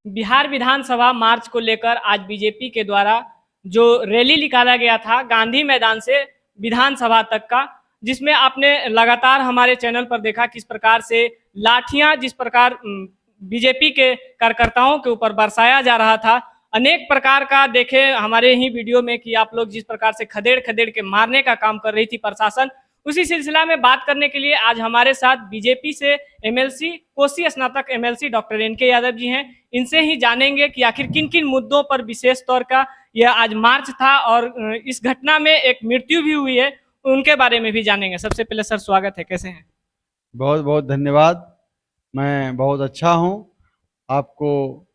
बिहार विधानसभा मार्च को लेकर आज बीजेपी के द्वारा जो रैली निकाला गया था गांधी मैदान से विधानसभा तक का, जिसमें आपने लगातार हमारे चैनल पर देखा किस प्रकार से लाठियां जिस प्रकार बीजेपी के कार्यकर्ताओं के ऊपर बरसाया जा रहा था। अनेक प्रकार का देखे हमारे ही वीडियो में कि आप लोग जिस प्रकार से खदेड़ खदेड़ के मारने का काम कर रही थी प्रशासन। उसी सिलसिला में बात करने के लिए आज हमारे साथ बीजेपी से एमएलसी कोसी स्नातक MLC doctor N K Yadav ji हैं। इनसे ही जानेंगे कि आखिर किन किन मुद्दों पर विशेष तौर का यह आज मार्च था और इस घटना में एक मृत्यु भी हुई है, उनके बारे में भी जानेंगे। सबसे पहले सर स्वागत है, कैसे हैं? बहुत बहुत धन्यवाद। मैं बहुत अच्छा हूं। आपको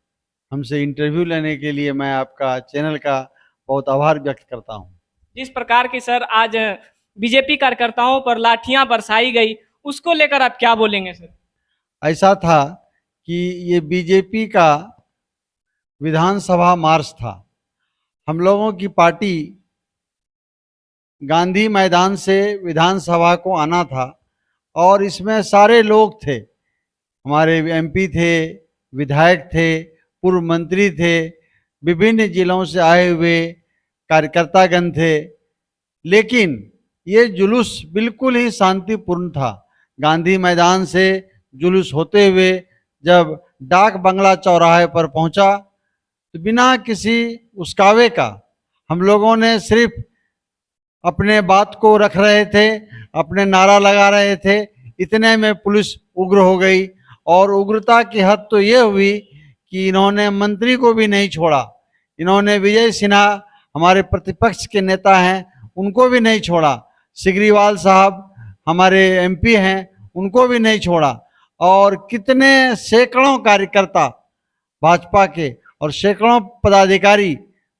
हमसे इंटरव्यू लेने के लिए मैं आपका चैनल का बहुत आभार व्यक्त करता हूं। जिस प्रकार की सर आज बीजेपी कार्यकर्ताओं पर लाठियां बरसाई गई, उसको लेकर आप क्या बोलेंगे सर? ऐसा था कि ये बीजेपी का विधानसभा मार्च था। हम लोगों की पार्टी गांधी मैदान से विधानसभा को आना था और इसमें सारे लोग थे। हमारे एमपी थे, विधायक थे, पूर्व मंत्री थे, विभिन्न जिलों से आए हुए कार्यकर्तागण थे। लेकिन ये जुलूस बिल्कुल ही शांतिपूर्ण था। गांधी मैदान से जुलूस होते हुए जब डाक बंगला चौराहे पर पहुंचा तो बिना किसी उस्कावे का हम लोगों ने सिर्फ अपने बात को रख रहे थे, अपने नारा लगा रहे थे। इतने में पुलिस उग्र हो गई और उग्रता की हद तो ये हुई कि इन्होंने मंत्री को भी नहीं छोड़ा। इन्होंने विजय सिन्हा हमारे प्रतिपक्ष के नेता हैं, उनको भी नहीं छोड़ा। सिग्रीवाल साहब हमारे एमपी हैं, उनको भी नहीं छोड़ा। और कितने सैकड़ों कार्यकर्ता भाजपा के और सैकड़ों पदाधिकारी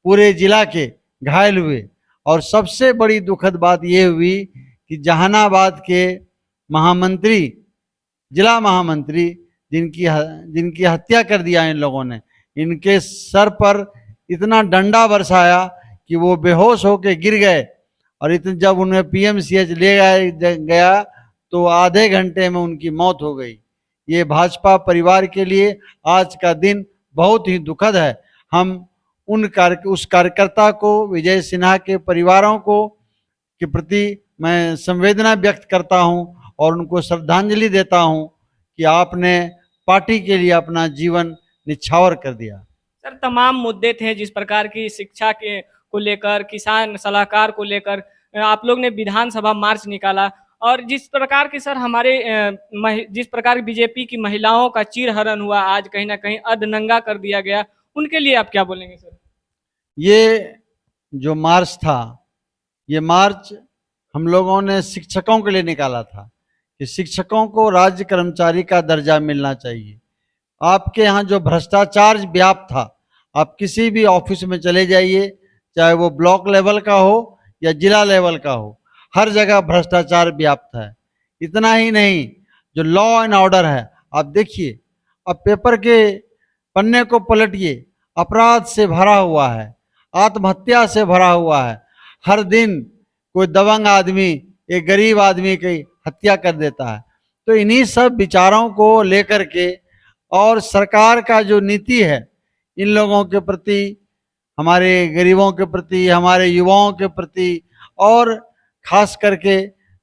पूरे जिला के घायल हुए। और सबसे बड़ी दुखद बात यह हुई कि जहानाबाद के महामंत्री, जिला महामंत्री, जिनकी हत्या कर दिया इन लोगों ने, इनके सर पर इतना डंडा बरसाया कि वो बेहोश होकर गिर गए। और इतने जब उन्हें पीएमसीएच ले गया तो आधे घंटे में उनकी मौत हो गई। ये भाजपा परिवार के लिए आज का दिन बहुत ही दुखद है। हम उस कार्यकर्ता को, विजय सिन्हा के परिवारों को के प्रति मैं संवेदना व्यक्त करता हूं और उनको श्रद्धांजलि देता हूं कि आपने पार्टी के लिए अपना जीवन निछावर कर दिया। सर तमाम मुद्दे थे, जिस प्रकार की शिक्षा के को लेकर, किसान सलाहकार को लेकर आप लोग ने विधानसभा मार्च निकाला। और जिस प्रकार की सर जिस प्रकार बीजेपी की महिलाओं का चीरहरण हुआ, आज कहीं ना कहीं अधनंगा कर दिया गया, उनके लिए आप क्या बोलेंगे सर? ये जो मार्च था, ये मार्च हम लोगों ने शिक्षकों के लिए निकाला था कि शिक्षकों को राज्य कर्मचारी का दर्जा मिलना चाहिए। आपके यहाँ जो भ्रष्टाचार व्याप्त था, आप किसी भी ऑफिस में चले जाइए, चाहे वो ब्लॉक लेवल का हो या जिला लेवल का हो, हर जगह भ्रष्टाचार व्याप्त है। इतना ही नहीं, जो लॉ एंड ऑर्डर है, आप देखिए, अब पेपर के पन्ने को पलटिए, अपराध से भरा हुआ है, आत्महत्या से भरा हुआ है। हर दिन कोई दबंग आदमी एक गरीब आदमी की हत्या कर देता है। तो इन्हीं सब विचारों को लेकर के और सरकार का जो नीति है इन लोगों के प्रति, हमारे गरीबों के प्रति, हमारे युवाओं के प्रति, और खास करके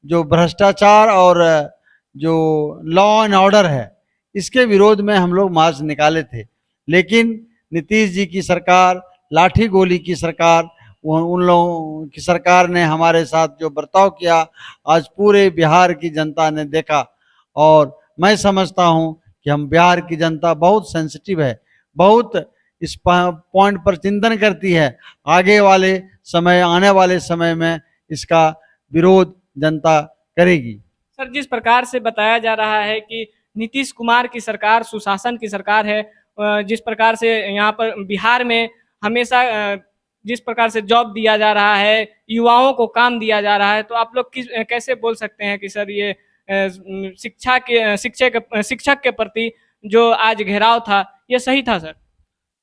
जो भ्रष्टाचार और जो लॉ एंड ऑर्डर है, इसके विरोध में हम लोग मार्च निकाले थे। लेकिन नीतीश जी की सरकार, लाठी गोली की सरकार, उन लोगों की सरकार ने हमारे साथ जो बर्ताव किया, आज पूरे बिहार की जनता ने देखा। और मैं समझता हूं कि हम बिहार की जनता बहुत सेंसिटिव है, बहुत इस पॉइंट पर चिंतन करती है। आने वाले समय में इसका विरोध जनता करेगी। सर जिस प्रकार से बताया जा रहा है कि नीतीश कुमार की सरकार सुशासन की सरकार है, जिस प्रकार से यहाँ पर बिहार में हमेशा जिस प्रकार से जॉब दिया जा रहा है, युवाओं को काम दिया जा रहा है, तो आप लोग कैसे बोल सकते हैं कि सर ये शिक्षक के प्रति जो आज घेराव था, ये सही था? सर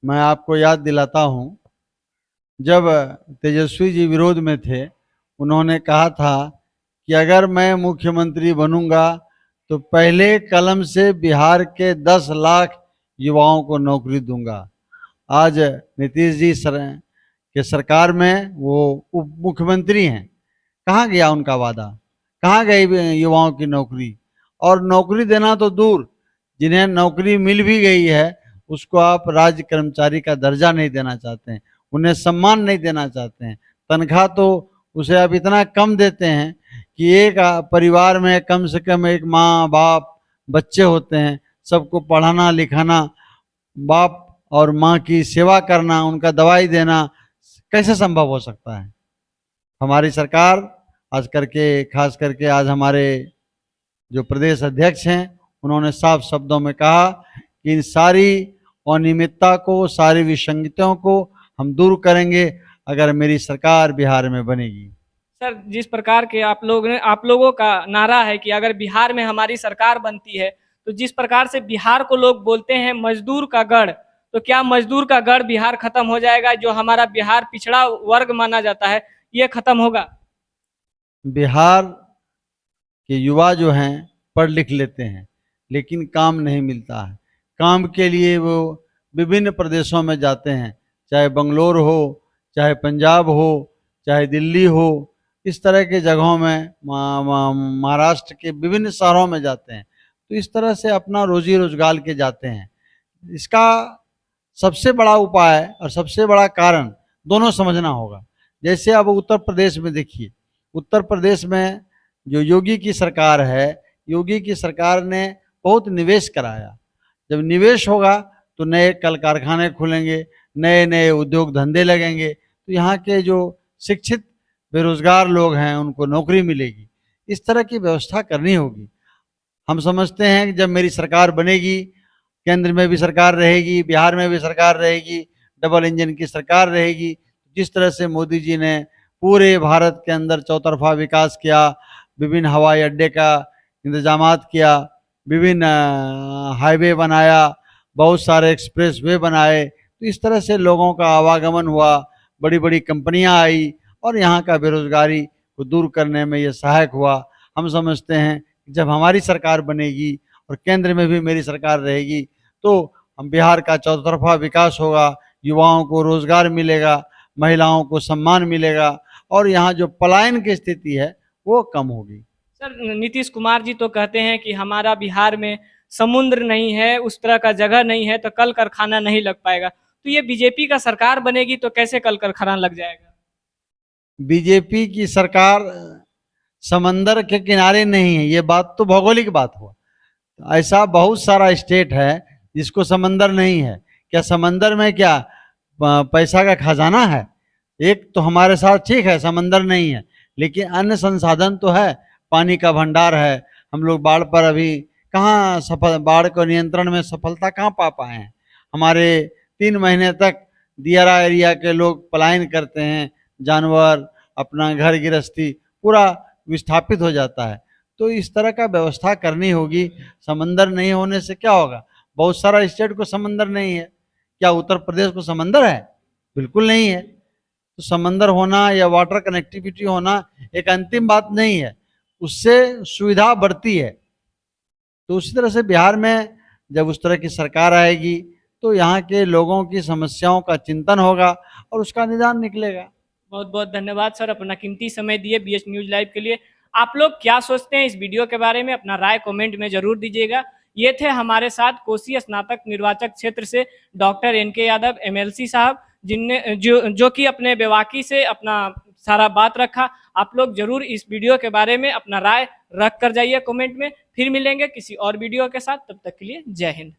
मैं आपको याद दिलाता हूं, जब तेजस्वी जी विरोध में थे, उन्होंने कहा था कि अगर मैं मुख्यमंत्री बनूंगा तो पहले कलम से बिहार के 10 लाख युवाओं को नौकरी दूंगा। आज नीतीश जी के सरकार में वो उप मुख्यमंत्री हैं, कहाँ गया उनका वादा? कहाँ गई युवाओं की नौकरी? और नौकरी देना तो दूर, जिन्हें नौकरी मिल भी गई है उसको आप राज्य कर्मचारी का दर्जा नहीं देना चाहते हैं, उन्हें सम्मान नहीं देना चाहते हैं। तनख्वाह तो उसे आप इतना कम देते हैं कि एक परिवार में कम से कम एक माँ बाप बच्चे होते हैं, सबको पढ़ाना लिखाना, बाप और माँ की सेवा करना, उनका दवाई देना कैसे संभव हो सकता है? हमारी सरकार खास करके आज हमारे जो प्रदेश अध्यक्ष हैं उन्होंने साफ शब्दों में कहा कि इन सारी अनियमितता को, सारी विसंगतियों को हम दूर करेंगे अगर मेरी सरकार बिहार में बनेगी। सर, जिस प्रकार के आप लोगों का नारा है कि अगर बिहार में हमारी सरकार बनती है, तो जिस प्रकार से बिहार को लोग बोलते हैं मजदूर का गढ़, तो क्या मजदूर का गढ़ बिहार खत्म हो जाएगा? जो हमारा बिहार पिछड़ा वर्ग माना जाता है, ये खत्म होगा? बिहार के युवा जो हैं पढ़ लिख लेते हैं लेकिन काम नहीं मिलता है। काम के लिए वो विभिन्न प्रदेशों में जाते हैं, चाहे बंगलोर हो, चाहे पंजाब हो, चाहे दिल्ली हो, इस तरह के जगहों में महाराष्ट्र के विभिन्न शहरों में जाते हैं। तो इस तरह से अपना रोजी रोजगार के जाते हैं। इसका सबसे बड़ा उपाय और सबसे बड़ा कारण दोनों समझना होगा। जैसे अब उत्तर प्रदेश में देखिए, उत्तर प्रदेश में जो योगी की सरकार है, योगी की सरकार ने बहुत निवेश कराया। जब निवेश होगा तो नए कल कारखाने खुलेंगे, नए नए उद्योग धंधे लगेंगे, तो यहाँ के जो शिक्षित बेरोजगार लोग हैं उनको नौकरी मिलेगी। इस तरह की व्यवस्था करनी होगी। हम समझते हैं कि जब मेरी सरकार बनेगी, केंद्र में भी सरकार रहेगी, बिहार में भी सरकार रहेगी, डबल इंजन की सरकार रहेगी, जिस तरह से मोदी जी ने पूरे भारत के अंदर चौतरफा विकास किया, विभिन्न हवाई अड्डे का इंतजामात किया, विभिन्न हाईवे बनाया, बहुत सारे एक्सप्रेस वे बनाए, तो इस तरह से लोगों का आवागमन हुआ, बड़ी बड़ी कंपनियां आई और यहाँ का बेरोजगारी को दूर करने में ये सहायक हुआ। हम समझते हैं कि जब हमारी सरकार बनेगी और केंद्र में भी मेरी सरकार रहेगी तो हम बिहार का चौतरफा विकास होगा, युवाओं को रोजगार मिलेगा, महिलाओं को सम्मान मिलेगा और यहाँ जो पलायन की स्थिति है वो कम होगी। सर, नीतीश कुमार जी तो कहते हैं कि हमारा बिहार में समुद्र नहीं है, उस तरह का जगह नहीं है, तो कल कारखाना नहीं लग पाएगा। तो ये बीजेपी का सरकार बनेगी तो कैसे कल कारखाना लग जाएगा? बीजेपी की सरकार समंदर के किनारे नहीं है, ये बात तो भौगोलिक बात हुआ। ऐसा बहुत सारा स्टेट है जिसको समंदर नहीं है। क्या समंदर में क्या पैसा का खजाना है? एक तो हमारे साथ ठीक है समंदर नहीं है, लेकिन अन्य संसाधन तो है, पानी का भंडार है। हम लोग बाढ़ पर अभी कहाँ बाढ़ को नियंत्रण में सफलता कहाँ पा पाए हैं। हमारे 3 महीने तक दियारा एरिया के लोग पलायन करते हैं, जानवर अपना घर गृहस्थी पूरा विस्थापित हो जाता है। तो इस तरह का व्यवस्था करनी होगी। समंदर नहीं होने से क्या होगा? बहुत सारा स्टेट को समंदर नहीं है। क्या उत्तर प्रदेश को समंदर है? बिल्कुल नहीं है। तो समंदर होना या वाटर कनेक्टिविटी होना एक अंतिम बात नहीं है, उससे सुविधा बढ़ती है। तो उसी तरह से बिहार में जब उस तरह की सरकार आएगी तो यहाँ के लोगों की समस्याओं का चिंतन होगा और उसका निदान निकलेगा। बहुत बहुत धन्यवाद सर, अपना कीमती समय दिए BH न्यूज लाइव के लिए। आप लोग क्या सोचते हैं इस वीडियो के बारे में? अपना राय कमेंट में जरूर दीजिएगा। ये थे हमारे साथ कोसी स्नातक निर्वाचक क्षेत्र से डॉक्टर NK यादव MLC साहब, जिनने जो कि अपने बेवाकी से अपना सारा बात रखा। आप लोग जरूर इस वीडियो के बारे में अपना राय रख कर जाइए कमेंट में। फिर मिलेंगे किसी और वीडियो के साथ, तब तक के लिए जय हिंद।